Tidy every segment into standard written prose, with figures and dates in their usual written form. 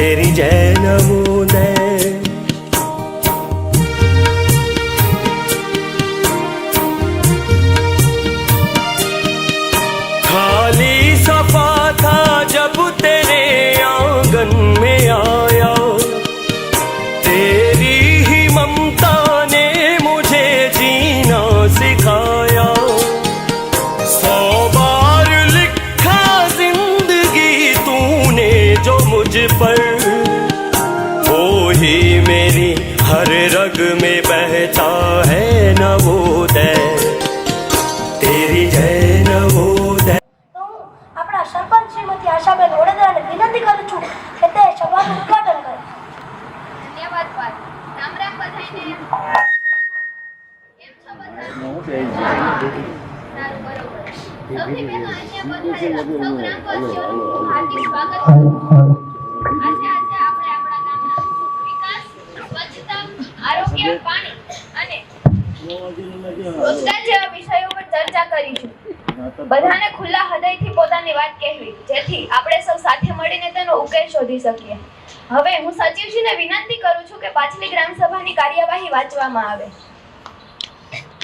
तेरी जय नवोदय। खाली सफा था जब तेरे आंगन में आया, तेरी ही ममता ने मुझे जीना सिखाया। 100 बार लिखा जिंदगी तूने जो मुझ पर, वो ही मेरी हर रग में बहता है नवोदय, तेरी जय नवोदय। આપણા સરપંચ શ્રીમતી આશાબેન વડોદરાને વિનંતી કરું છું કે તે સભાનું ઉદ્ઘાટન કરે. ધન્યવાદ ભાઈ. રામ રામ બધાયને. કેમ છો બધા? સારું, બરોબર. સૌથી પહેલા અહીંયા પધારેલા સૌ ગ્રામવાસીઓનું હાર્દિક સ્વાગત કરું છું. આજે આપણે આપણા ગામના વિકાસ, સ્વચ્છતા, આરોગ્ય, પાણી અને રોજગાર જેવા વિષયો પર ચર્ચા કરીશું. બધાને ખુલ્લા હૃદયથી પોતાની વાત કહેવી, જેથી આપણે સૌ સાથે મળીને તેનો ઉકેલ શોધી શકીએ. હવે હું સચિવજીને વિનંતી કરું છું કે પાછલી ગ્રામ સભાની કાર્યવાહી વાંચવામાં આવે.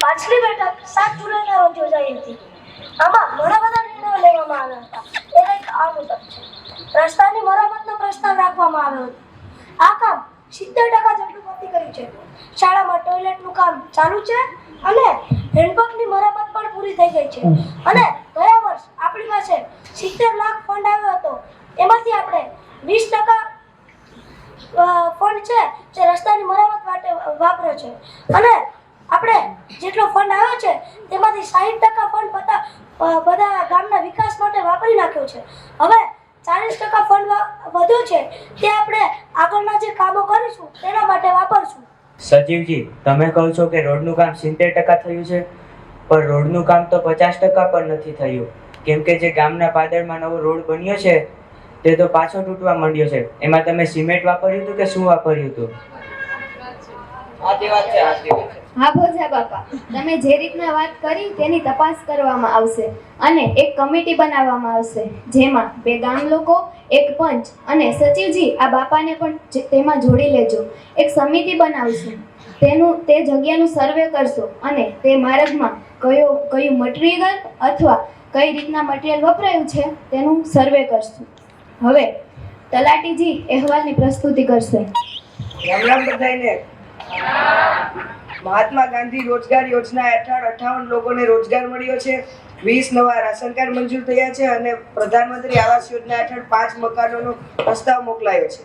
પાછલી બેઠક 7 જુલાઈના રોજ યોજાઈ હતી. આમાં ઘણા બધા નિર્ણયો લેવામાં આવ્યા હતા. એ કંઈક આ મુજબ છે. રસ્તાની મરામતનો પ્રસ્તાવ રાખવામાં આવ્યો હતો. આ કામ 70% જેટલું પૂર્ણ કર્યું છે. શાળામાં ટોયલેટનું કામ ચાલુ છે અને હેન્ડપંપની મરામત પણ પૂરી થઈ ગઈ છે. અને ગયા વર્ષ આપણી પાસે 70 લાખ ફંડ આવ્યો હતો. એમાંથી આપણે 20% ફંડ છે જે રસ્તાની મરામત માટે વાપર્યો છે. અને આપણે જેટલો ફંડ આવ્યો છે તેમાંથી 60% ફંડ બધા ગામના વિકાસ માટે વાપરી નાખ્યો છે. હવે 40% ફંડ વધ્યો છે તે આપણે આગળના જે કામો કરીશું તેના માટે વાપરશું. સચિવજી, તમે કહો છો કે રોડનું કામ 70% થયું છે, પણ રોડનું કામ તો 50% પણ નથી થયું. કેમ કે જે ગામના પાદરમાં નવો રોડ બન્યો છે તે તો પાછો તૂટવા માંડ્યો છે. એમાં તમે સિમેન્ટ વાપર્યું હતું કે શું વાપર્યું હતું? હા ભોજા બાપા, તમે જે રીતના વાત કરી તેની તપાસ કરવામાં આવશે અને એક કમિટી બનાવવામાં આવશે, જેમાં 2 ગામ લોકો, એક પંચ અને સચિવજી આ બાપાને પણ તેમાં જોડી લેજો. એક સમિતિ બનાવશું, તે જગ્યાનું સર્વે કરશો અને તે માર્ગમાં કયું મટીરિયલ અથવા કઈ રીતના મટીરિયલ વપરાયું છે તેનું સર્વે કરશું. હવે તલાટીજી અહેવાલની પ્રસ્તુતિ કરશે. રામ રામ બધાયને. મહાત્મા ગાંધી રોજગાર યોજના હેઠળ 58 લોકોને રોજગાર મળ્યો છે. 20 નવા રાશન કાર્ડ મંજૂર થયા છે અને પ્રધાનમંત્રી આવાસ યોજના હેઠળ 5 મકાનોનો પ્રસ્તાવ મોકલાયો છે.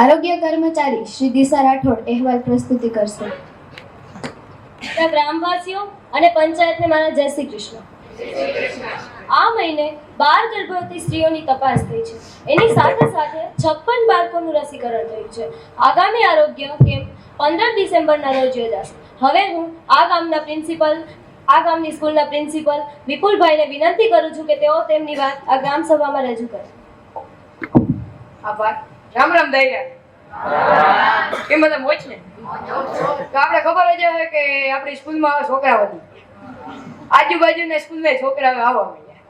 આરોગ્ય કર્મચારી શ્રી દિશા રાઠોડ અહેવાલ પ્રસ્તુતિ કરશે. ગ્રામવાસીઓ અને પંચાયતને મારા જય શ્રી કૃષ્ણ. આ મહિને 12 ગર્ભવતી સ્ત્રીઓની તપાસ થઈ છે. એની સાથે સાથે 56 બાળકોનું રસીકરણ થયું છે. આગામી આરોગ્ય કેમ્પ 15 ડિસેમ્બરના રોજ યોજાશે. હવે હું આ ગામની સ્કૂલના પ્રિન્સિપલ વિપુલભાઈને વિનંતી કરું છું કે તેઓ તેમની વાત આ ગ્રામ સભામાં રજૂ કરે. આભાર. રામ રામ દૈયા. કેમ બધા મોજ ને? તો આપણે ખબર જ છે કે આપણી સ્કૂલમાં છોકરાઓ હતી. આજુબાજુના સ્કૂલના છોકરાઓ આવવા માંડ્યા.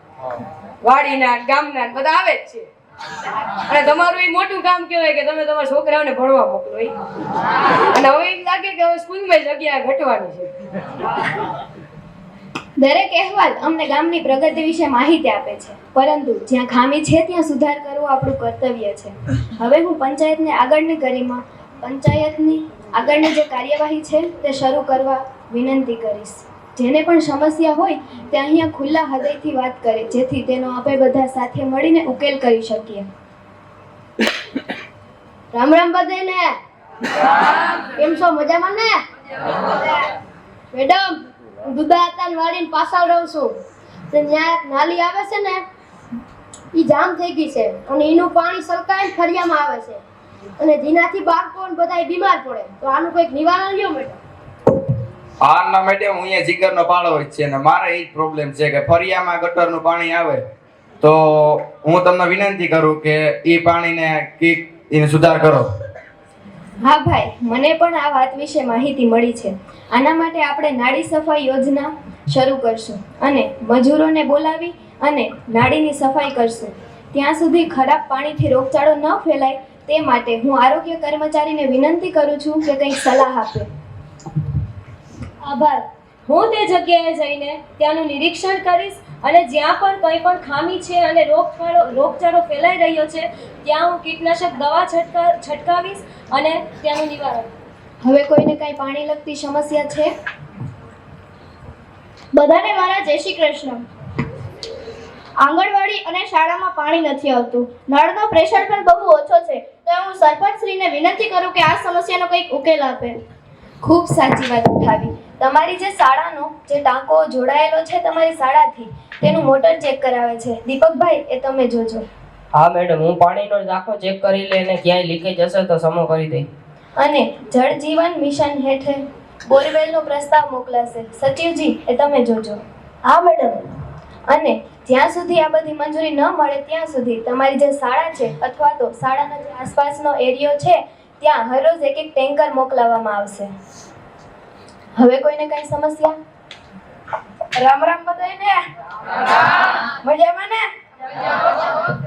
વાડીના, ગામના બધા આવે જ છે. અને તમારું એ મોટું કામ કહેવાય કે તમે તમારા છોકરાઓને ભણવા મોકલો. અને હવે એમ લાગે કે હવે સ્કૂલમાં જગ્યા ઘટવાની છે. દરેક અહેવાલ અમને ગામની પ્રગતિ વિશે માહિતી આપે છે, પરંતુ જ્યાં ખામી છે ત્યાં સુધાર કરવો આપણું કર્તવ્ય છે. હવે હું પંચાયતની આગળની જે કાર્યવાહી છે તે શરૂ કરવા વિનંતી કરીશ. જેને પણ સમસ્યા હોય તે અહીંયા ખુલ્લા હૃદયથી વાત કરે, જેથી તેનો આપણે બધા સાથે મળીને ઉકેલ કરી શકીએ. રામ રામ બધાને. કેમ છો? મજામાં ને? મેડમ, દુધા હતા વાળીને પાછળ રહું છું. તો ત્યાં નાલી આવે છે ને, એ જામ થઈ ગઈ છે અને એનું પાણી સલકાઈને ફરિયામાં આવે છે અને જેનાથી બાળકો બધા બીમાર પડે. તો આનું કંઈક નિવારણ લ્યો મેડમ. હા ના મેડમ, હું અહીંયા જીગરનો પાળો જ છે ને મારે એ જ પ્રોબ્લેમ છે કે ફરિયામાં ગટરનું પાણી આવે તો હું તમને વિનંતી કરું કે એ પાણીને એને સુધાર કરો. હા ભાઈ, મને પણ આ વાત વિશે માહિતી મળી છે. આના માટે આપણે નાળી સફાઈ યોજના શરૂ કરશું અને મજૂરોને બોલાવી અને નાળીની સફાઈ કરશું. ત્યાં સુધી ખરાબ પાણીથી રોગચાળો ન ફેલાય તે માટે હું આરોગ્ય કર્મચારીને વિનંતી કરું છું કે કંઈક સલાહ આપે. આભાર. હું તે જગ્યાએ જઈને ત્યાંનું નિરીક્ષણ કરીશ અને જ્યાં પણ કંઈ પણ ખામી છે અને રોગચાળો ફેલાઈ રહ્યો છે ત્યાં હું કીટનાશક દવા છંટકાવીશ અને ત્યાંનું નિવારણ. હવે કોઈને કાંઈ પાણી લગતી સમસ્યા છે? બધાને મારા જય શ્રી કૃષ્ણ. આંગણવાડી અને શાળામાં પાણી નથી આવતું. નળનો પ્રેશર પણ બહુ ઓછો છે. તો હું સરપંચશ્રીને વિનંતી કરું કે આ સમસ્યાનો કંઈક ઉકેલ આપે. ખૂબ સાચી વાત ઉઠાવી. તમારી જે શાળાનો જે ટાંકો જોડાયેલો છે તમારી શાળાથી તેનું મોટર ચેક કરાવે છે દીપકભાઈ, એ તમે જોજો. હા મેડમ, હું પાણીનો ટાંકો ચેક કરી લે અને ક્યાંય લીકેજ હશે તો સમો કરી દઈ. અને જળ જીવન મિશન હેઠળ બોરવેલનો પ્રસ્તાવ મોકલાશે. સચિવજી, એ તમે જોજો. હા મેડમ. અને જ્યાં સુધી આ બધી મંજૂરી ન મળે ત્યાં સુધી તમારી જે શાળા છે અથવા તો શાળાનો જે આસપાસનો એરિયો છે ત્યાં હરરોજ એક ટેન્કર મોકલાવવામાં આવશે. હવે કોઈને કઈ સમસ્યા? રામ રામ બધાને. મજામાં ને?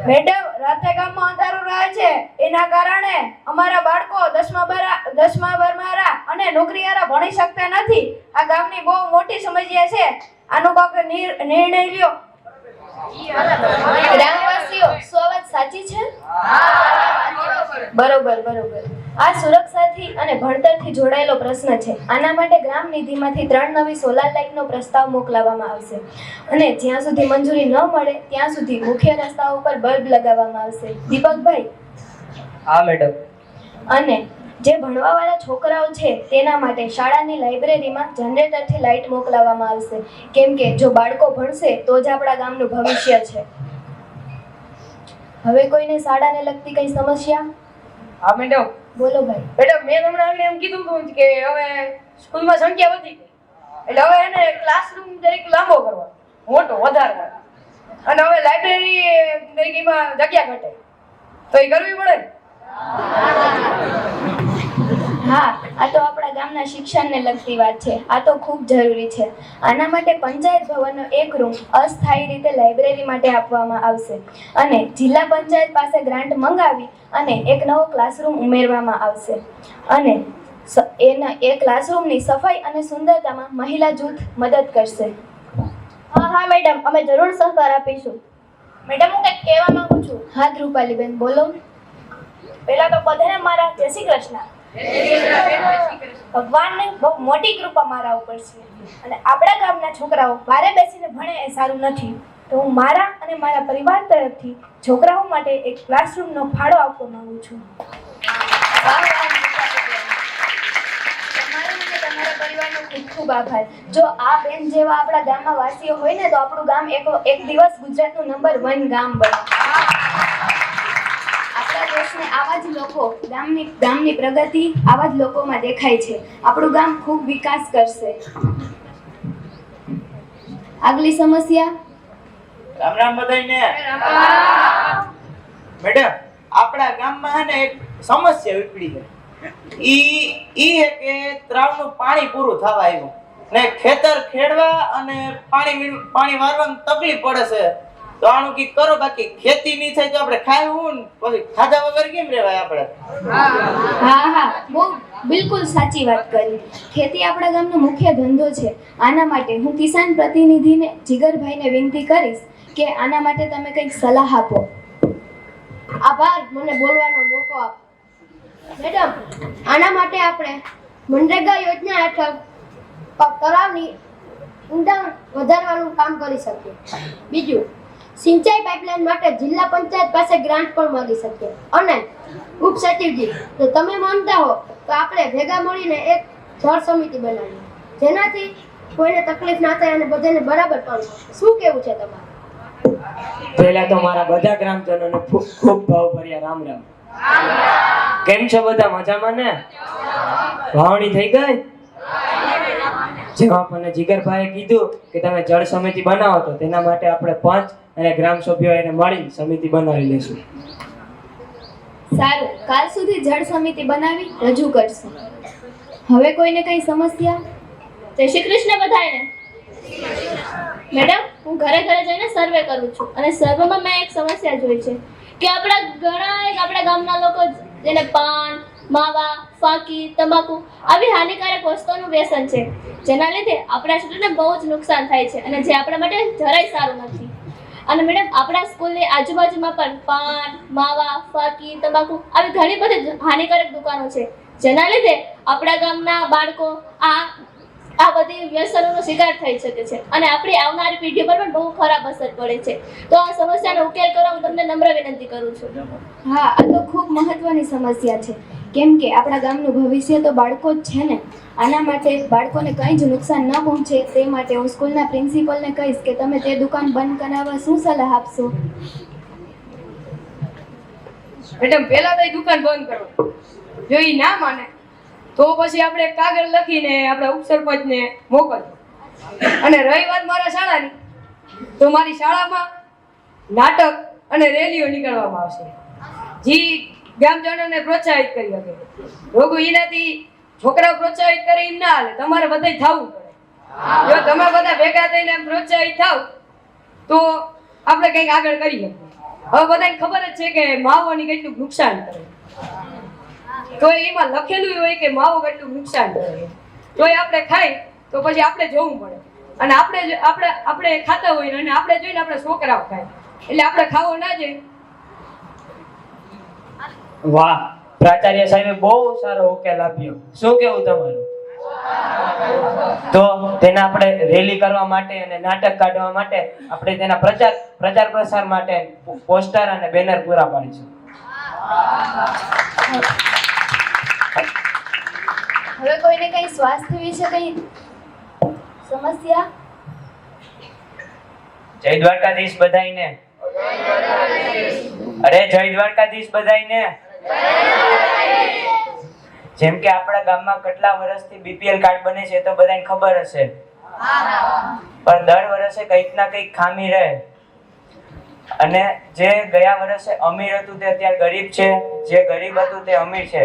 મેડમ, રાતે ગામમાં અંધારું રહે છે એના કારણે અમારા બાળકો 10મા બારમા અને નોકરીવાળા ભણી શકતા નથી. આ ગામની બહુ મોટી સમસ્યા છે. આનો કોઈક નિર્ણય લ્યો. ગ્રામવાસીઓ, શું આ વાત સાચી છે? બરોબર. આ સુરક્ષાથી અને ભણતરથી જોડાયેલો પ્રશ્ન છે. આના માટે ગ્રામ નિધિમાંથી 3 નવી સોલાર લાઇટનો પ્રસ્તાવ મોકલાવવામાં આવશે અને જ્યાં સુધી મંજૂરી ન મળે ત્યાં સુધી મુખ્ય રસ્તાઓ પર બલ્બ લગાવવામાં આવશે. દીપકભાઈ? હા મેડમ. અને જે ભણવાવાળા છોકરાઓ છે તેના માટે શાળાની લાઇબ્રેરીમાં જનરેટરથી લાઇટ મોકલાવવામાં આવશે, કેમ કે જો બાળકો ભણશે તો જ આપણા ગામનું ભવિષ્ય છે. હવે કોઈને શાળાને લગતી કઈ સમસ્યા? હા મેડમ. બોલો ભાઈ. મેડમ, મેં હમણાં આગળ એમ કીધું હતું કે હવે સ્કૂલમાં સંખ્યા વધી ગઈ એટલે હવે એને ક્લાસરૂમ તરીકે લાંબો કરવાનો, મોટો વધારવાનો, અને હવે લાઇબ્રેરી તરીકેમાં જગ્યા ઘટે તો એ કરવી પડે ને. હા, આ તો આપણા ગામના શિક્ષણને લગતી વાત છે. આ તો ખૂબ જરૂરી છે. આના માટે પંચાયત ભવનનો એક રૂમ અસ્થાયી રીતે લાઇબ્રેરી માટે આપવામાં આવશે અને જિલ્લા પંચાયત પાસે ગ્રાન્ટ મંગાવી અને એક નવો ક્લાસરૂમ ઉમેરવામાં આવશે અને એ ક્લાસરૂમની સફાઈ અને સુંદરતામાં મહિલા જૂથ મદદ કરશે. હા મેડમ, અમે જરૂર સહકાર આપીશું. મેડમ, હું કંઈક કહેવા માંગુ છું. હા ધ્રુપાલીબેન, બોલો. પહેલા તો બધાને મારા જય શ્રી કૃષ્ણ. ભગવાનની બહુ મોટી કૃપા મારા ઉપર છે અને આપણા ગામના છોકરાઓ બારે બેસીને ભણે એ સારું નથી. તો હું મારા અને મારા પરિવાર તરફથી છોકરાઓ માટે એક ક્લાસરૂમનો ફાળો આપવા માંગુ છું. તમારા પરિવારનો ખૂબ ખૂબ આભાર. જો આ બેન જેવા આપણા ગામમાં વાસીઓ હોય ને તો આપણું ગામ એક દિવસ ગુજરાતનું નંબર 1 ગામ બને. આપણા દેશને આવા જ લોકો, ગામની પ્રગતિ આવા જ લોકોમાં દેખાય છે. આપણું ગામ ખૂબ વિકાસ કરશે. આગલી સમસ્યા? રામ રામ બધાયને. મેડમ, આપણા ગામમાં હે ને એક સમસ્યા ઉપડી છે. ઈ હે કે તળાવનું પાણી પૂરું થવા આવ્યું ને ખેતર ખેડવા અને પાણી વારવામાં તકલીફ પડે છે. તો આનું કી કરો, બાકી ખેતી નહીં થાય તો આપણે ખાવું ને પછી ખાધા વગર કેમ રહેવાય આપણે? હા, બહુ બિલકુલ સાચી વાત કરી. ખેતી આપણા ગામનો મુખ્ય ધંધો છે. આના માટે હું કિસાન પ્રતિનિધિને જીગરભાઈને વિનંતી કરીશ કે આના માટે તમે કંઈક સલાહ આપો. આભાર, મને બોલવાનો મોકો આપો. મેડમ, આના માટે આપણે મનરેગા યોજના હેઠળ તળાવની ઊંડાણ વધારવાનું કામ કરી શકીએ. બીજું, સિંચાઈ પાઇપલાઇન માટે જિલ્લા પંચાયત પાસે ગ્રાન્ટ પણ માંગી શકીએ. અને ઉપસચિવજી, જો તમે માનતા હો તો આપણે ભેગા મળીને એક જળ સમિતિ બનાવીએ જેનાથી કોઈને તકલીફ ના થાય અને બધાને બરાબર પાણી મળે. શું કેવું છે તમારું? પહેલા તો મારા બધા ગ્રામજનોને ખૂબ ભાવભર્યા રામ રામ. કેમ છો બધા? મજામાં ને? વાવણી થઈ ગઈ? જેમ આપણને જીગરભાઈએ કીધું કે તમે જળ સમિતિ બનાવો તો તેના માટે આપણે 5 અને ગ્રામ સભ્યો એને મળી સમિતિ બનાવી લેશું. સારું, કાલ સુધી જળ સમિતિ બનાવી રજૂ કરશું. હવે કોઈને કઈ સમસ્યા? જય શ્રી કૃષ્ણ બધાને. મેડમ, હું ઘરે જઈને સર્વે કરું છું અને સર્વેમાં મેં એક સમસ્યા જોઈ છે કે આપણા ગામના લોકો જેને પાન, માવા, ફાકી, તમાકુ આવી હાનિકારક વસ્તુઓનું વ્યસન છે, જેના લીધે આપણા શરીરને બહુ જ નુકસાન થાય છે અને જે આપણા માટે જરાય સારું નથી. અને મેડમ, આપણા સ્કૂલની આજુબાજુમાં પણ પાન, માવા, ફાકી, તમાકુ આવી ઘણી બધી હાનિકારક દુકાનો છે, જેના લીધે આપણા ગામના બાળકો આ બધી વ્યસનોનો શિકાર થઈ શકે છે અને આપણી આવનારી પેઢી પર પણ બહુ ખરાબ અસર પડે છે. તો આ સમસ્યાનો ઉકેલ કરવા હું તમને નમ્ર વિનંતી કરું છું. હા, આ તો ખૂબ મહત્વની સમસ્યા છે, કેમ કે આપણા ગામનું ભવિષ્ય તો બાળકો જ છે ને. આના માટે બાળકોને કંઈ જ નુકસાન ન પહોંચે તે માટે હું સ્કૂલના પ્રિન્સિપલને કહીશ કે તમે તે દુકાન બંધ કરાવવા શું સલાહ આપશો? મેડમ, પહેલા તો એ દુકાન બંધ કરો. જો એ ના માને તો પછી આપણે કાગળ લખીને આપણે ઉપસરપંચને મોકલીએ. અને રહી વાત મારા શાળાની, તો મારી શાળામાં નાટક અને રેલીઓ નીકળવામાં આવશે, જે ગામજનોને પ્રોત્સાહિત કરી શકે. રોગો એનાથી છોકરાઓ પ્રોત્સાહિત કરે એમ ના હાલે, તમારે બધાય થવું પડે. જો તમે બધા ભેગા થઈને પ્રોત્સાહિત થાવ તો આપણે કંઈક આગળ કરી શકીએ. હવે બધાને ખબર જ છે કે માવોની કેટલું નુકસાન કરે, તો એમાં લખેલું હોય કે માવો કેટલું નુકસાન કરે, તો આપણે ખાઈ તો પછી આપણે જોવું પડે. અને આપણે ખાતા હોય અને આપણે જોઈને આપણે છોકરાઓ ખાય, એટલે આપણે ખાવો ના જોઈએ. વાહ, પ્રાચાર્ય સાહેબે બહુ સારો ઉકેલ આપ્યો. શું કેવું તમારું? તો તેના આપણે રેલી કરવા માટે અને નાટક કાઢવા માટે આપણે તેના પ્રચાર પ્રસાર માટે પોસ્ટર અને બેનર પૂરા પાડીશું. હવે કોઈને કંઈ સ્વાસ્થ્ય વિશે કંઈ સમસ્યા? જય દ્વારકાધીશ બધાયને. અરે જય દ્વારકાધીશ બધાયને. જેમ કે આપણા ગામમાં કેટલા વર્ષથી બીપીએલ કાર્ડ બને છે તો બધાને ખબર હશે, પણ દર વર્ષે કંઈક ના કંઈક ખામી રહે. અને જે ગયા વર્ષે અમીર હતું તે અત્યારે ગરીબ છે, જે ગરીબ હતું તે અમીર છે.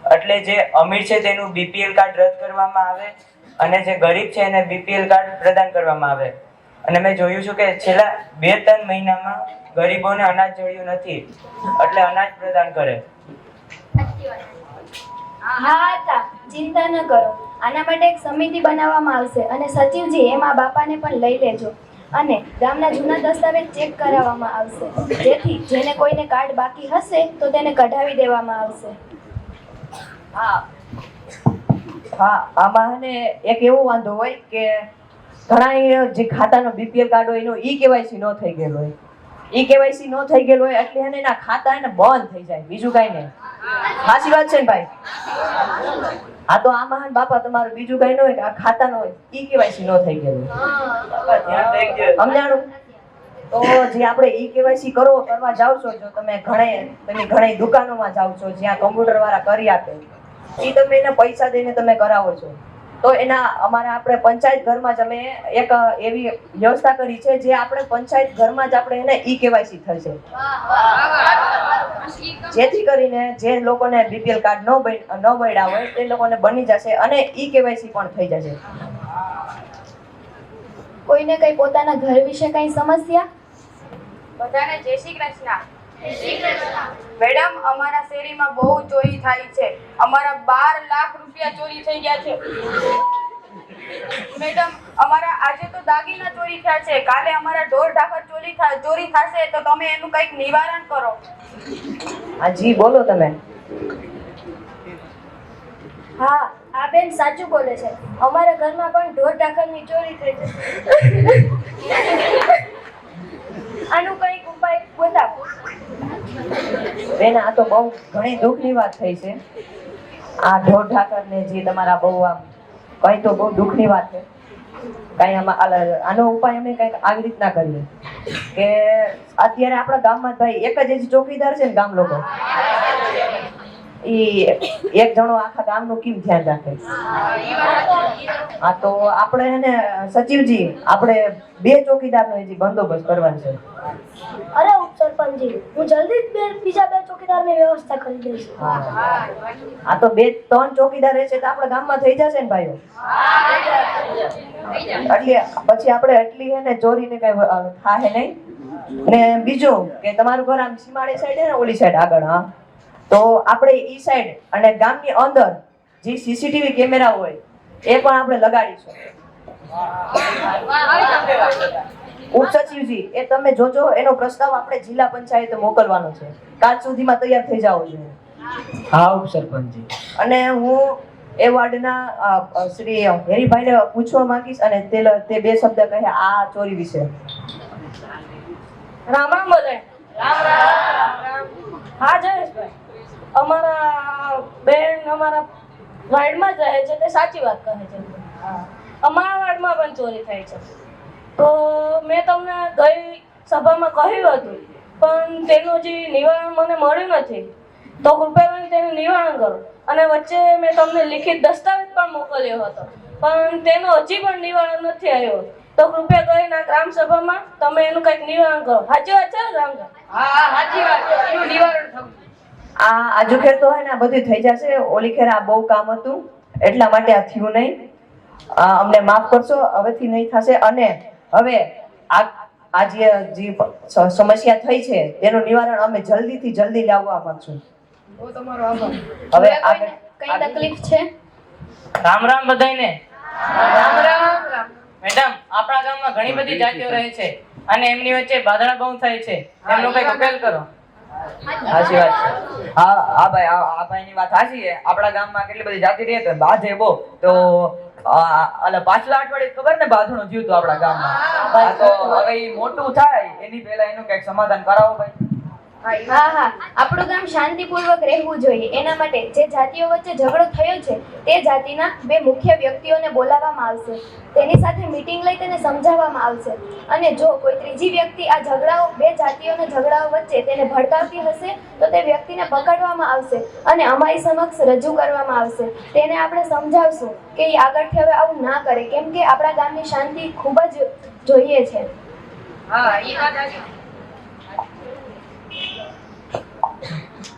એટલે જે અમીર છે તેનું બીપીએલ કાર્ડ રદ કરવામાં આવે અને જે ગરીબ છે એને બીપીએલ કાર્ડ પ્રદાન કરવામાં આવે. અને મેં જોયું છું કે છેલ્લા 2-3 મહિનામાં ગરીબોને અનાજ જળ્યું નથી, એટલે અનાજ પ્રદાન કરે. હા તા, ચિંતા ન કરો. આના માટે એક સમિતિ બનાવવામાં આવશે અને સચિવજી એમાં બાપાને પણ લઈ લેજો અને ગામના જૂના દસ્તાવેજ ચેક કરાવવામાં આવશે, જેથી જેને કોઈને કાર્ડ બાકી હશે તો તેને કઢાવી દેવામાં આવશે. હા, આમાં ને એક એવો વાંધો હોય કે ઘણા જે ખાતાનો બીપીએલ કાર્ડ હોય એનો ઈ-કેવાયસી ન થઈ ગયેલો હોય. ઈ-કેવાયસી ન થઈ ગયેલો હોય એટલે એને એના ખાતા એને બંધ થઈ જાય, બીજું કાંઈ નહીં. સાચી વાત છે ને ભાઈ? હા, તો આમાં બાપા તમારું બીજું કાંઈ ન હોય કે આ ખાતાનો હોય ઈ-કેવાયસી ન થઈ ગયેલું સમજાણું? તો જે આપણે ઈ-કેવાયસી કરવા જાવ છો, જો તમે ઘણી દુકાનોમાં જાવ છો જ્યાં કમ્પ્યુટર વાળા કરી આપે, એ તમે એને પૈસા દઈને તમે કરાવો છો, તો આપણે પંચાયત ઘરમાં જ અમે એક એવી વ્યવસ્થા કરી છે જે આપણે પંચાયત ઘરમાં જ આપણે એને ઈ-કેવાયસી થશે, જેથી કરીને જે લોકોને બીપીએલ કાર્ડ ન મળ્યા હોય તે લોકોને બની જશે અને ઈ-કેવાયસી પણ થઈ જશે. કોઈને કંઈ પોતાના ઘર વિશે કંઈ સમસ્યા? બધાને જય શ્રી કૃષ્ણ. મેડમ, અમારા શેરીમાં બહુ ચોરી થાય છે. અમારા 12 લાખ રૂપિયા ચોરી થઈ ગયા છે. મેડમ, અમારા આજે તો દાગીના ચોરી થયા છે, કાલે અમારા ઢોર ઢાકર ચોરી થશે, તો તમે એનું કંઈક નિવારણ કરો. હા જી, બોલો તમે. હા, આ બેન સાચું બોલે છે. અમારા ઘરમાં પણ ઢોર ઢાકરની ચોરી થઈ છે. આનું કંઈક ઉપાય બતાવો. બેન, આ તો બહુ ઘણી દુઃખની વાત થઈ છે. આ ઢોર ઢાકર ને જે તમારા બહુ કઈ તો બહુ દુઃખની વાત છે. કઈ આનો ઉપાય અમે કઈક આવી રીતના કરીએ કે અત્યારે આપણા ગામમાં ભાઈ એક જ ચોકીદાર છે ને ગામ લોકો, એક જણો આખા ગામનું કેમ ધ્યાન રાખે? હા, તો આપણે એને સચિવજી આપણે 2 ચોકીદારનો હજી બંદોબસ્ત કરવાનો છે. અરે ઉપસરપંચજી, હું જલ્દી જ બીજા 2 ચોકીદારની વ્યવસ્થા કરી દઈશ. આ તો 2-3 ચોકીદાર રહેશે તો આપણા ગામમાં થઈ જશે ને ભાઈઓ. એટલે પછી આપણે એટલી હે ને ચોરીને કઈ થાય નહીં. ને બીજું કે તમારું ઘર આમ સીમાડી સાઈડ હે ને ઓલી સાઈડ આગળ, હા, તો આપણે ઈ સાઈડ અને ગામની અંદર જે સીસીટીવી કેમેરા હોય એ પણ આપણે લગાડીશું. ઉપસચિવજી એ તમે જોજો, એનો પ્રસ્તાવ આપણે જિલ્લા પંચાયતે મોકલવાનો છે. કાલ સુધીમાં તૈયાર થઈ જાવ જોઈએ. હા ઉપસરપંચજી. અને હું એ વાર્ડના શ્રી હેરીભાઈને પૂછવા માંગીશ અને તે બે શબ્દ કહે આ ચોરી વિશે. રામ રામ બધાય. રામ રામ. હા જયેશભાઈ, અમારા બેન અમારા વાર્ડમાં જ રહે છે, તે સાચી વાત કહે છે. અમારા વાર્ડમાં પણ ચોરી થાય છે. તો મેં તમને ગઈ સભામાં કહ્યું હતું, પણ તેનું જે નિવારણ મને મળ્યું નથી. તો કૃપયા કરીને તેનું નિવારણ કરો. અને વચ્ચે મેં તમને લિખિત દસ્તાવેજ પણ મોકલ્યો હતો, પણ તેનું હજી પણ નિવારણ નથી આવ્યો. તો કૃપયા કરીને આ ગ્રામ સભામાં તમે એનું કંઈક નિવારણ કરો. સાચી વાત છે રામજી? હા સાચી વાત છે, એનું નિવારણ થવું. આ આજુખેર તો હે ને બધું થઈ જશે. ઓલી ખેર આ બહુ કામ હતું એટલા માટે આ થયું નહીં. અમને માફ કરશો, હવેથી નહીં થશે. અને હવે આ જે સમસ્યા થઈ છે તેનું નિવારણ અમે જલ્દીથી જલ્દી લાવવા માંગશું. બહુ તમારો આભાર. હવે કઈ તકલીફ છે? રામ રામ બધાયને. રામ રામ. મેડમ, આપણા ગામમાં ઘણી બધી જાતિઓ રહે છે અને એમની વચ્ચે બાધડા બહુ થાય છે. એમનો કઈક ઉકેલ કરો. સાચી વાત છે. હા ભાઈ, આ ભાઈની વાત સાચી છે. આપણા ગામમાં કેટલી બધી જાતિ રહે તો બાધે બહુ. તો પાછલા અઠવાડિયે ખબર ને બાંધણું થયું હતું આપણા ગામમાં. તો હવે ઈ મોટું થાય એની પહેલા એનું કઈક સમાધાન કરાવો ભાઈ. હા, આપણું ગામ શાંતિપૂર્વક રહેવું જોઈએ. એના માટે જે જાતિઓ વચ્ચે ઝઘડો થયો છે તે જાતિના બે મુખ્ય વ્યક્તિઓને બોલાવવામાં આવશે. તેની સાથે મીટિંગ લઈ તેને સમજાવવામાં આવશે. અને જો કોઈ ત્રીજી વ્યક્તિ આ બે જાતિઓના ઝઘડાઓ વચ્ચે તેને ભડકાવતી હશે તો તે વ્યક્તિને પકડવામાં આવશે અને અમારી સમક્ષ રજૂ કરવામાં આવશે. તેને આપણે સમજાવશું કે એ આગળથી હવે આવું ના કરે, કેમ કે આપણા ગામની શાંતિ ખૂબ જ જોઈએ છે. હા એ વાત સાચી.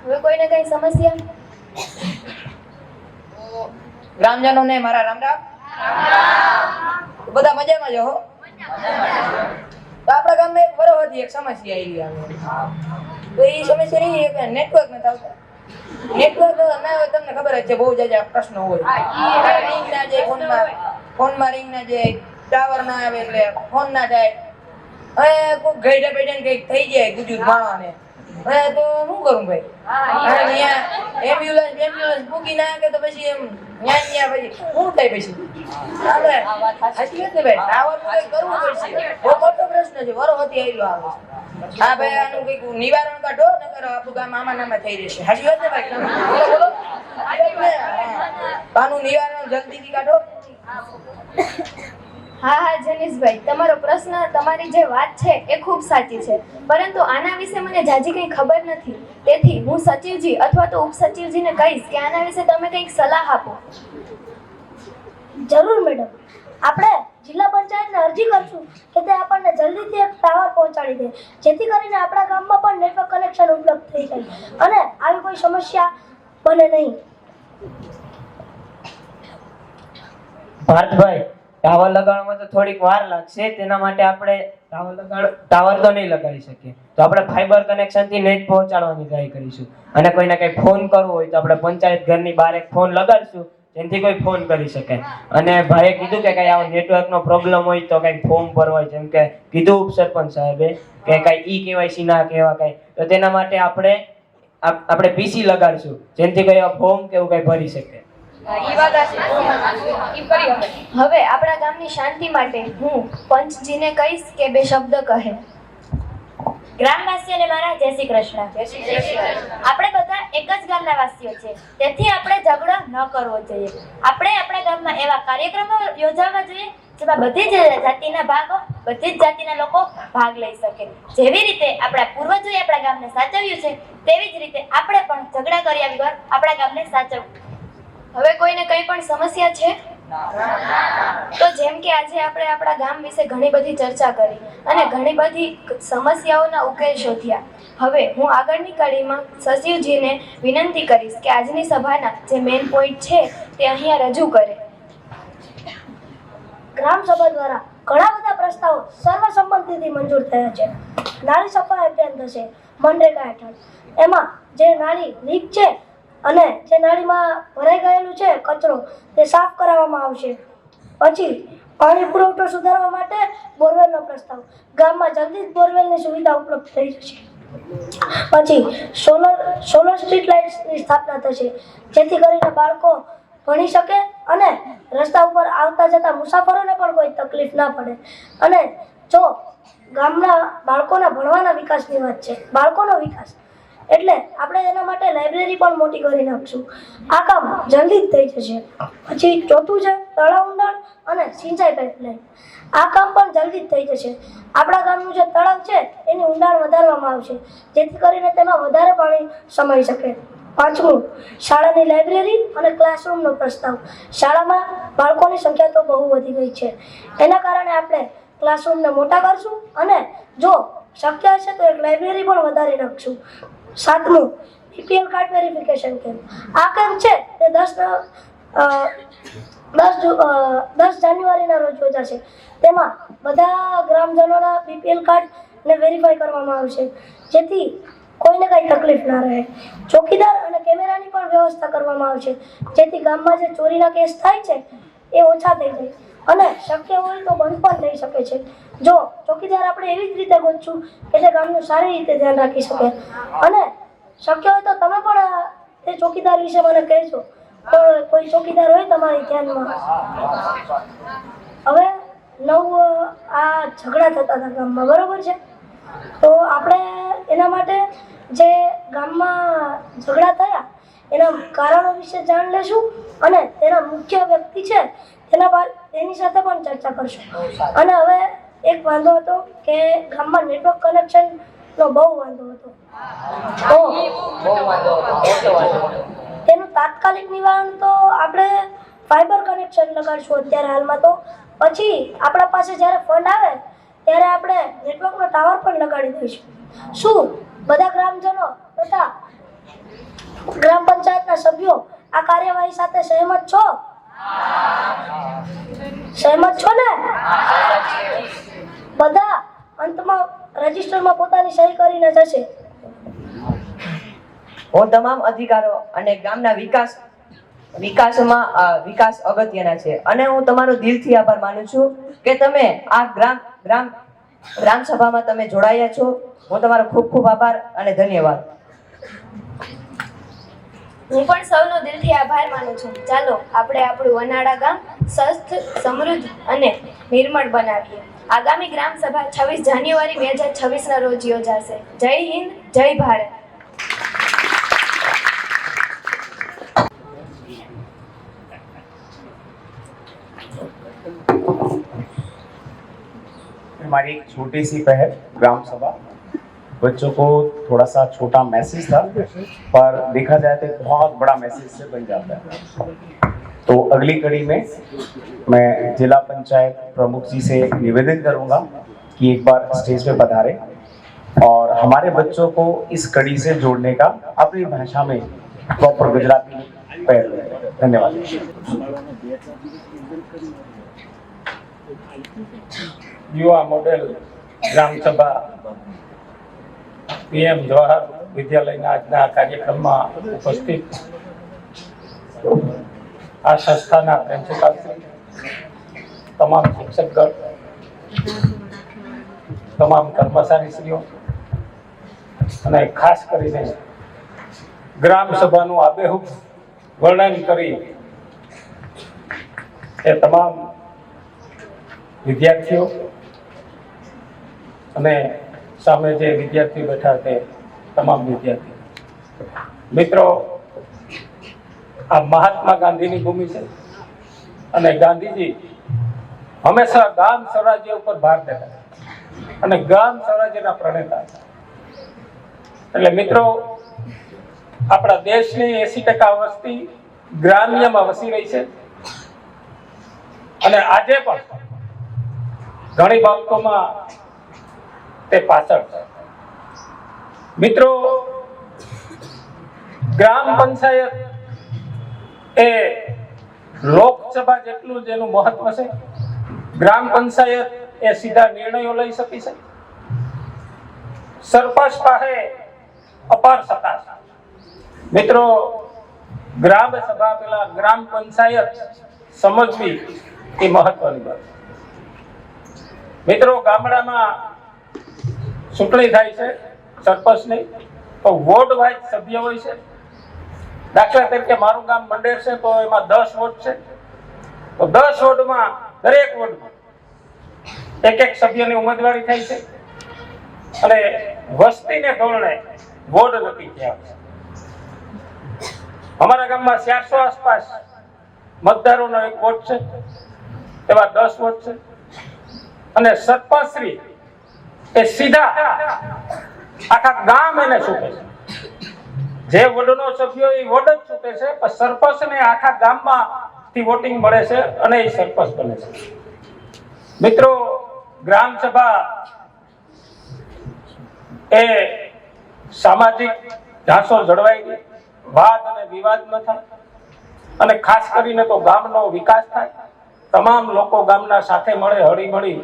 હવે કોઈને કઈ સમસ્યા? ગ્રામજનોને મારા રામ રામ. બધા મજામાં જ હો. તો આપણા ગામમાં એક વરોવધી એક સમસ્યા આવી આવી. તો એ સમસ્યા એ કે નેટવર્ક નથી આવતું. નેટવર્ક ના હોય તમને ખબર જ છે, બહુ જાજા પ્રશ્નો હોય. રિંગ ના જાય ફોનમાં રિંગ ના જાય, ટાવર ના આવે એટલે ફોન ના જાય. હવે કોઈ ગઈડા બેડા કઈક થઈ જાય ગુજુત માણવાને, હવે તો શું કરું ભાઈ? એમ્બ્યુલન્સ પૂકી ના કે તો પછી એમ ન્યા પછી શું થાય પછી? આપણે સાચી વાત ને ભાઈ, ટાવર કઈ કરવું પડશે. બહુ મોટો પ્રશ્ન છે, વરોવધી આવેલો આવે છે. હા ભાઈ, આનું કઈક નિવારણ કાઢો, નકર આપણું ગામ આમાં નામાં થઈ રહેશે. સાચી વાત ને ભાઈ? બોલો. આનું નિવારણ જલ્દીથી કાઢો. હા જનીશભાઈ, તમારો પ્રશ્ન, તમારી જે વાત છે એ ખૂબ સાચી છે, પરંતુ આના વિશે મને જાજી કંઈ ખબર નથી. તેથી હું સચિવજી અથવા તો ઉપસચિવજીને કહીશ કે આના વિશે તમે કંઈક સલાહ આપો. જરૂર મેડમ, આપણે જિલ્લા પંચાયતને અરજી કરશું કે તે આપણને જલ્દીથી એક ટાવર પહોંચાડી દે, જેથી કરીને આપણા ગામમાં પણ નેટવર્ક કનેક્શન ઉપલબ્ધ થઈ જાય અને આવી કોઈ સમસ્યા બને નહીં. ભારતભાઈ, ટાવર લગાડવામાં તો થોડીક વાર લાગશે. તેના માટે આપણે ટાવર તો નહીં લગાડી શકીએ, તો આપણે ફાઈબર કનેક્શનથી નેટ પહોંચાડવાની ટ્રાય કરીશું. અને કોઈને કંઈ ફોન કરવો હોય તો આપણે પંચાયત ઘરની બહાર એક ફોન લગાડશું, જેનાથી કોઈ ફોન કરી શકે. અને ભાઈએ કીધું કે કઈ આવો નેટવર્કનો પ્રોબ્લેમ હોય તો કંઈક ફોર્મ ભરવાય, જેમ કે કીધું ઉપસરપંચ સાહેબે કે કઈ KYC ના કેવા કઈ, તો તેના માટે આપણે PC લગાડશું, જેનાથી કોઈ ફોર્મ કે એવું કઈ ભરી શકે. હવે આપણા ગામની શાંતિ માટે હું પંચજીને કહીશ કે બે શબ્દ કહે. ગ્રામવાસીઓને મારા જય શ્રી કૃષ્ણ. આપણે બધા એક જ ગામના વાસીઓ છે, તેથી આપણે ઝઘડો ન કરવો જોઈએ. આપણે આપણા ગામમાં એવા કાર્યક્રમો યોજવા જોઈએ જેમાં બધી જ જાતિના બધી જ જાતિના લોકો ભાગ લઈ શકે. જેવી રીતે આપણા પૂર્વજોએ આપણા ગામને સાચવ્યું છે, તેવી જ રીતે આપણે પણ ઝઘડા કર્યા વગર આપણા ગામને સાચવવું. હવે કોઈને કંઈ પણ સમસ્યા છે? તો જેમ કે આજે આપણે આપણા ગામ વિશે ઘણી બધી ચર્ચા કરી અને ઘણી બધી સમસ્યાઓના ઉકેલ શોધ્યા. હવે હું આગળની કડીમાં સચિવજીને વિનંતી કરીશ કે આજની સભાના જે મેઇન પોઈન્ટ છે તે અહીંયા રજૂ કરે. ગ્રામ સભા દ્વારા ઘણા બધા પ્રસ્તાવો સર્વસંમતિથી મંજૂર થયા છે. નારી સફાઈ અભિયાન થશે મનરેગા હેઠળ. એમાં જે નાળી લીક છે અને જે નાળીમાં ભરાઈ ગયેલું છે કચરો તે સાફ કરાવવામાં આવશે. પછી પાણી પુરવઠો સુધારવા માટે બોરવેલનો પ્રસ્તાવ. ગામમાં જલ્દી જ બોરવેલની સુવિધા ઉપલબ્ધ થઈ જશે. પછી સોલર સ્ટ્રીટ લાઇટ્સની સ્થાપના થશે, જેથી કરીને બાળકો ભણી શકે અને રસ્તા ઉપર આવતા જતા મુસાફરોને પણ કોઈ તકલીફ ના પડે. અને જો ગામના બાળકોના ભણવાના વિકાસની વાત છે, બાળકોનો વિકાસ, એટલે આપણે એના માટે લાઇબ્રેરી પણ મોટી કરી નાખશું. આ કામ જલ્દી જ થઈ જશે. પછી ચોથું છે તળાવ ઊંડાણ અને સિંચાઈ પાઇપલાઇન. આ કામ પણ જલ્દી જ થઈ જશે. આપણા ગામનું જે તળાવ છે એની ઊંડાણ વધારવામાં આવશે, જેથી કરીને તેમાં વધારે પાણી સમાઈ શકે. પાંચમું, શાળાની લાઇબ્રેરી અને ક્લાસરૂમનો પ્રસ્તાવ. શાળામાં બાળકોની સંખ્યા તો બહુ વધી ગઈ છે, એના કારણે આપણે ક્લાસરૂમને મોટા કરશું અને જો શક્ય હશે તો એક લાઇબ્રેરી પણ વધારી નાખશું. સાતમું, બીપીએલ કાર્ડ વેરિફિકેશન કેમ્પ. આ કેમ્પ છે તે 10 જાન્યુઆરીના રોજ યોજાશે. તેમાં બધા ગ્રામજનોના બીપીએલ કાર્ડને વેરીફાઈ કરવામાં આવશે, જેથી કોઈને કંઈ તકલીફ ના રહે. ચોકીદાર અને કેમેરાની પણ વ્યવસ્થા કરવામાં આવશે, જેથી ગામમાં જે ચોરીના કેસ થાય છે એ ઓછા થઈ જાય અને શક્ય હોય તો બંધ પણ થઈ શકે છે. જો ચોકીદાર આપણે એવી જ રીતે ગોતશું કે જે ગામનું સારી રીતે ધ્યાન રાખી શકે. અને શક્ય હોય તો તમે પણ તે ચોકીદાર વિશે મને કહેજો. કોઈ ચોકીદાર હોય તમારી ધ્યાનમાં. હવે આ ઝઘડા થતા હતા ગામમાં, બરોબર છે? તો આપણે એના માટે જે ગામમાં ઝઘડા થયા એના કારણો વિશે જાણ લેશું અને તેના મુખ્ય વ્યક્તિ છે તેની સાથે પણ ચર્ચા કરશું. અને હવે એક વાંધો હતો કે ગામમાં નેટવર્ક કનેક્શનનો બહુ વાંધો હતો. તેનું તાત્કાલિક નિવારણ તો આપણે ફાઈબર કનેક્શન લગાડશું અત્યારે હાલમાં. તો પછી આપણા પાસે જ્યારે ફંડ આવે ત્યારે આપણે નેટવર્કનો ટાવર પણ લગાડી દઈશું. શું બધા ગ્રામજનો તથા ગ્રામ પંચાયતના સભ્યો આ કાર્યવાહી સાથે સહેમત છો? સહેમત છો ને? બધા અંતમાં રજિસ્ટરમાં પોતાની સહી કરીને જશે. હું તમામ અધિકારો અને ગામના વિકાસ અગત્યના છે અને હું તમારો દિલથી આભાર માનું છું કે તમે આ ગ્રામ સભામાં તમે જોડાયા છો. હું તમારો ખૂબ ખૂબ આભાર અને ધન્યવાદ. હું પણ સૌનો દિલથી આભાર માનું છું. ચાલો આપણે આપણું વનાળા ગામ સ્વસ્થ, સમૃદ્ધ અને નિર્મળ બનાવીએ. આગામી ગ્રામ સભા 26 જાન્યુઆરી 2026 ના રોજ યોજાશે. જય હિન્દ, જય ભારત. हमारी एक छोटी सी पहल ग्राम सभा, बच्चों को थोड़ा सा छोटा मैसेज था पर देखा जाए तो एक बहुत बड़ा मैसेज से बन जाता है. तो अगली कड़ी में मैं जिला पंचायत प्रमुख जी से निवेदन करूंगा कि एक बार स्टेज पे पधारे और हमारे बच्चों को इस कड़ी से जोड़ने का अपनी भाषा में प्रॉपर गुजराती पहल करें. धन्यवाद. युवा मॉडल ग्राम सभा PM જવાહર વિદ્યાલયના આજના કાર્યક્રમમાં ઉપસ્થિત આ સંસ્થાના પ્રિન્સિપાલ તમામ શિક્ષકગણ, તમામ કર્મચારીશ્રીઓ અને ખાસ કરીને ગ્રામ સભાનું આબેહૂબ વર્ણન કરી એ તમામ વિદ્યાર્થીઓ અને સામે જે વિદ્યાર્થી બેઠા તે તમામ વિદ્યાર્થીઓ મિત્રો, આ મહાત્મા ગાંધીની ભૂમિ છે અને ગાંધીજી હંમેશા ગામ સ્વરાજ્ય ઉપર ભાર દેતા અને ગામ સ્વરાજ્યના પ્રણેતા હતા. એટલે મિત્રો, આપણા દેશની 80% વસ્તી ગ્રામ્યમાં વસી રહી છે અને આજે પણ ઘણી બાબતોમાં તે પાછળ છે. મિત્રો, ગ્રામ પંચાયત એ લોકસભા જેટલું જ એનું મહત્વ છે. ગ્રામ પંચાયત એ સીધા નિર્ણયો લઈ શકે છે. સરપંચ પાસે અપાર સત્તા છે મિત્રો, ગ્રામ સભા પેલા ગ્રામ પંચાયત સમજવી એ મહત્વની વાત. મિત્રો, ગામડામાં ચૂંટણી થાય છે સરપંચની, તો વોર્ડ વાઇઝ સભ્ય હોય છે. દાખલા તરીકે મારું ગામ મંડેર છે તો એમાં 10 વોર્ડ છે. તો 10 વોર્ડમાં દરેક વોર્ડમાં એક સભ્યની ઉમેદવારી થાય છે અને વસ્તીને ધોરણે વોર્ડ નક્કી થયા છે. અમારા ગામમાં 400 આસપાસ મતદારોનો એક વોર્ડ છે, એવા 10 વોર્ડ છે. અને સરપંચશ્રી એ સીધા આખા ગામ એને ચૂંટે છે. જે વોર્ડનો સભ્યો એ વોર્ડ જ ચૂંટે છે, પણ સરપંચને આખા ગામમાંથી વોટિંગ મળે છે અને એ સરપંચ બને છે. મિત્રો, ગ્રામ સભા એ સામાજિક ઢાંચો જળવાઈ ગઈ, વાદ અને વિવાદ ન થાય અને ખાસ કરીને તો ગામનો વિકાસ થાય. તમામ લોકો ગામના સાથે મળે, હળી મળી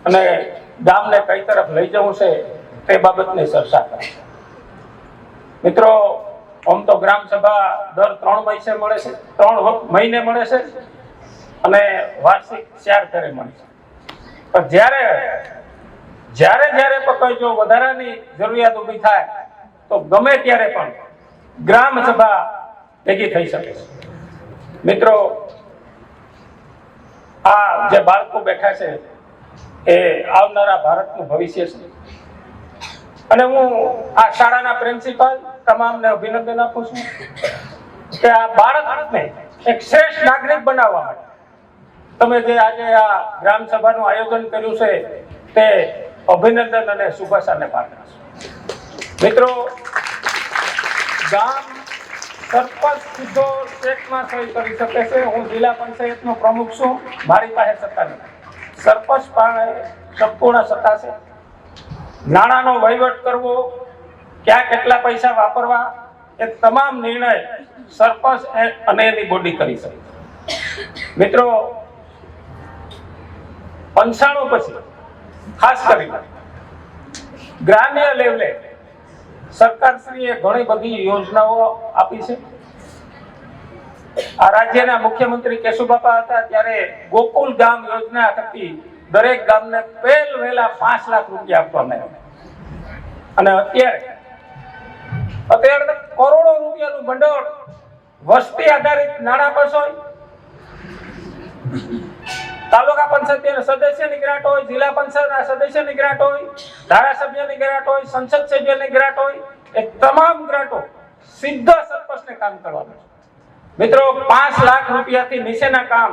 અને ગામને કઈ તરફ લઈ જવું છે તે બાબતની ચર્ચા કરે. મિત્રો, આમ તો ગ્રામ સભા દર 3 મહિને મળે છે, 3 મહિને મળે છે અને વાર્ષિક 4 ફેરે મળે છે. પણ જ્યારે પણ કોઈ જો વધારાની જરૂરિયાત ઊભી થાય તો ગમે ત્યારે પણ ગ્રામ સભા ભેગી થઈ શકે છે. મિત્રો, આ જે બાળકો બેઠા છે એ આવનારા ભારતનું ભવિષ્ય છે અને હું આ શાળાના પ્રિન્સિપાલ તમામને અભિનંદન આપું છું કે આ બાળકને એક શ્રેષ્ઠ નાગરિક બનાવવા માટે તમે જે આજે આ ગ્રામ સભાનું આયોજન કર્યું છે તે અભિનંદન અને શુભેચ્છાને પાત્ર છે. મિત્રો, ગામ સરપંચ સીધો ચેકમાં સહી કરી શકે છે. હું જિલ્લા પંચાયતનો પ્રમુખ છું, મારી પાસે સત્તા નથી. સરપંચ પાસે સંપૂર્ણ સત્તા છે. નાણાંનો વહીવટ કરવો, ક્યાં કેટલા પૈસા વાપરવા, એ તમામ નિર્ણય સરપંચ અને એની બોડી કરી શકે. મિત્રો, 95 પછી ખાસ કરીને ગ્રામ્ય લેવલે સરકારશ્રીએ ઘણી બધી યોજનાઓ આપી છે. આ રાજ્યના મુખ્યમંત્રી કેશુબાપા હતા ત્યારે ગોકુલ ગામ યોજના થકી દરેક ગામને વહેલા 5 લાખ રૂપિયા આપવામાં આવ્યા અને અત્યારે કરોડો રૂપિયાનું ભંડોળ વસ્તી આધારિત નાણાં બસ હોય, તાલુકા પંચાયત સદસ્યની ગ્રાન્ટ હોય, જિલ્લા પંચાયતના સદસ્યની ગ્રાન્ટ હોય, ધારાસભ્યની ગ્રાન્ટ હોય, સંસદ સભ્યની ગ્રાન્ટ હોય, એ તમામ ગ્રાન્ટો સીધા સરપંચને કામ કરવાનું છે. મિત્રો, 5 લાખ રૂપિયાથી નીચેના કામ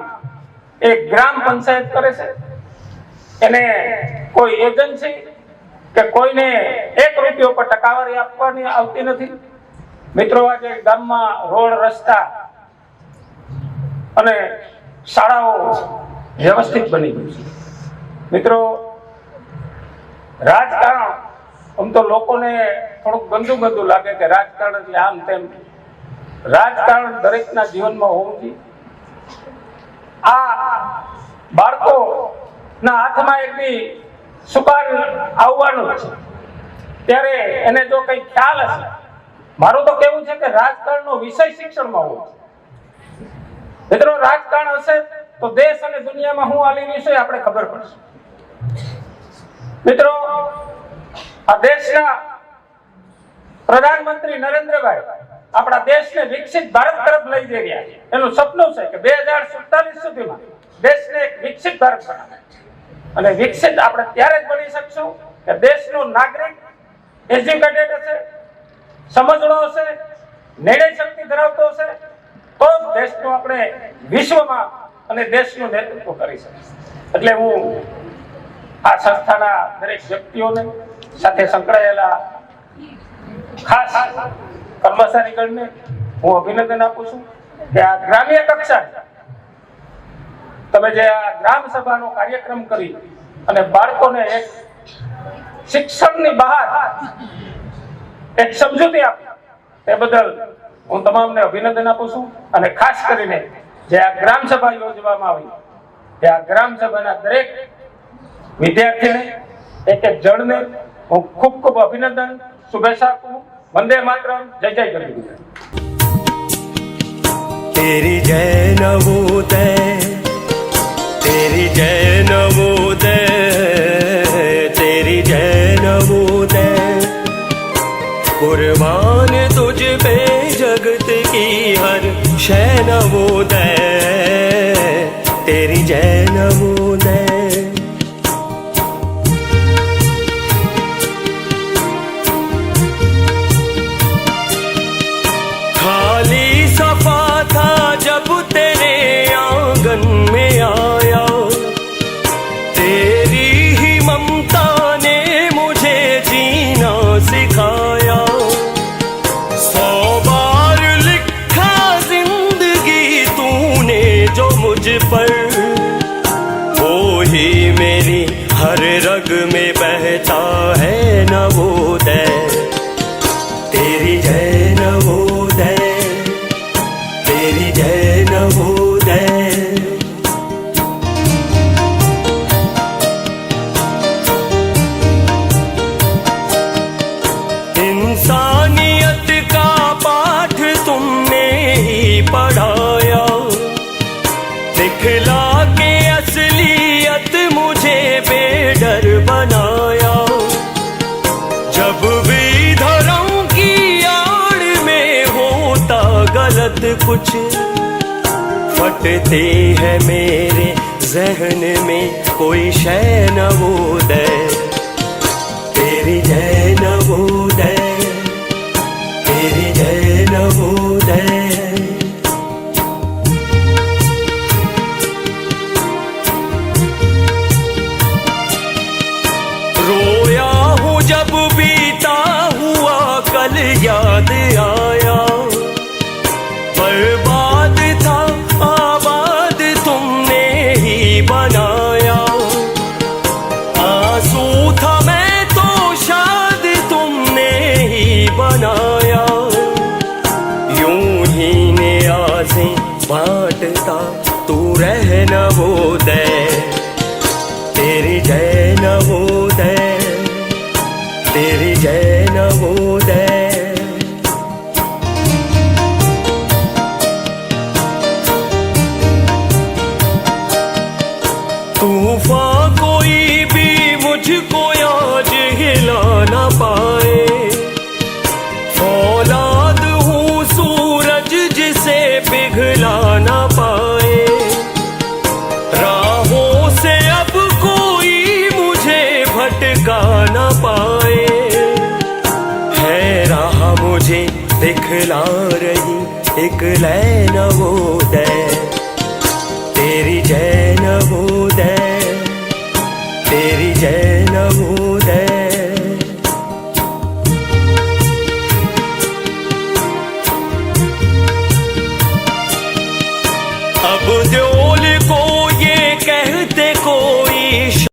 એ ગ્રામ પંચાયત કરે છે. એને કોઈ એજન્સી કે કોઈને 1 રૂપિયો પર ટકાવારી આપવાની આવતી નથી. મિત્રો, આજે ગામમાં રોડ, રસ્તા અને શાળાઓ વ્યવસ્થિત બની ગયું છે. મિત્રો, રાજકારણ આમ તો લોકોને થોડુંક ગંદુ લાગે કે રાજકારણ એટલે આમ તેમ. રાજકારણ દરેકના જીવનમાં હોવું જોઈએ. આ બાળકોના હાથમાં એકની સુકાન આવવાનું છે ત્યારે એને જો કંઈ ખ્યાલ હશે, મારું તો કહેવું છે કે રાજકારણનો વિષય શિક્ષણમાં હોવો જોઈએ. મિત્રો, રાજકારણ હશે તો દેશ અને દુનિયામાં શું હાલી રહ્યું છે આપણે ખબર પડશે. મિત્રો, આ દેશના પ્રધાનમંત્રી નરેન્દ્રભાઈ આપણા દેશને વિકસિત ભારત તરફ લઈ જઈ રહ્યા છે. એનું સપનું છે કે 2047 સુધીમાં દેશને એક વિકસિત ભારત બનાવે. અને વિકસિત આપણે ત્યારે જ બની શકશું કે દેશનો નાગરિક એજ્યુકેટેડ હશે, સમજણો હશે, નિર્ણય શક્તિ ધરાવતો હશે, તો જ દેશનું આપણે વિશ્વમાં અને દેશનું નેતૃત્વ કરી શકીશું. એટલે હું આ સંસ્થાના દરેક વ્યક્તિઓને, સાથે સંકળાયેલા ખાસ કર્મચારીગણને હું અભિનંદન આપું છું કે આ ગ્રામ્ય કક્ષાએ તમે જે આ ગ્રામ સભાનો કાર્યક્રમ કરી અને બાળકોને એક શિક્ષણની બહાર એક સમજૂતી આપી, તે બદલ હું તમામને અભિનંદન આપું છું. અને ખાસ કરીને જે આ ગ્રામ સભા યોજવામાં આવી, તે આ ગ્રામ સભાના દરેક વિદ્યાર્થીને, એક જણને હું ખૂબ અભિનંદન, શુભેચ્છા આપું. વંદે માતરમ, જય જય ગરવી ગુજરાત. तेरी जय नवोदय, तेरी जय नवोदय, तेरी जय नवोदय, कुर्बान तुझ पे जगत की हर शय नवोदय, तेरी जय नवोदय. खाली सफा था जब तेरे आंगन में आया, तेरी ही ममता ने मुझे जीना सिखाया. 100 बार लिखा जिंदगी तूने जो मुझ पर, वो ही मेरी हर रग में बहता है नवोदय, तेरी जय नवोदय, तेरी जय नवोदय. इंसानियत का पाठ तुमने ही पढ़ाया, दिखला के असलियत मुझे बेडर बनाया. जब भी धर्म की आड़ में होता गलत कुछ, फटते हैं मेरे जहन में कोई शय नवोदय, तेरी जय नवोदय, तेरी जय नवोदय. रोया हूँ जब बीता हुआ कल याद आया, बर्बाद था आबाद तुमने ही बनाया. आंसू था मैं तो शाद तुमने ही बनाया. यूं ही न्याज़ें बांटता तू रह नवोदय, तेरी जय नवोदय, तेरी जय नवोदय. तूफान कोई भी मुझको आज हिला ना पाए, औलाद हूँ सूरज जिसे पिघला ना पाए. राहों से अब कोई मुझे भटका ना पाए, है राह मुझे दिखला रही एक लय नवोदय,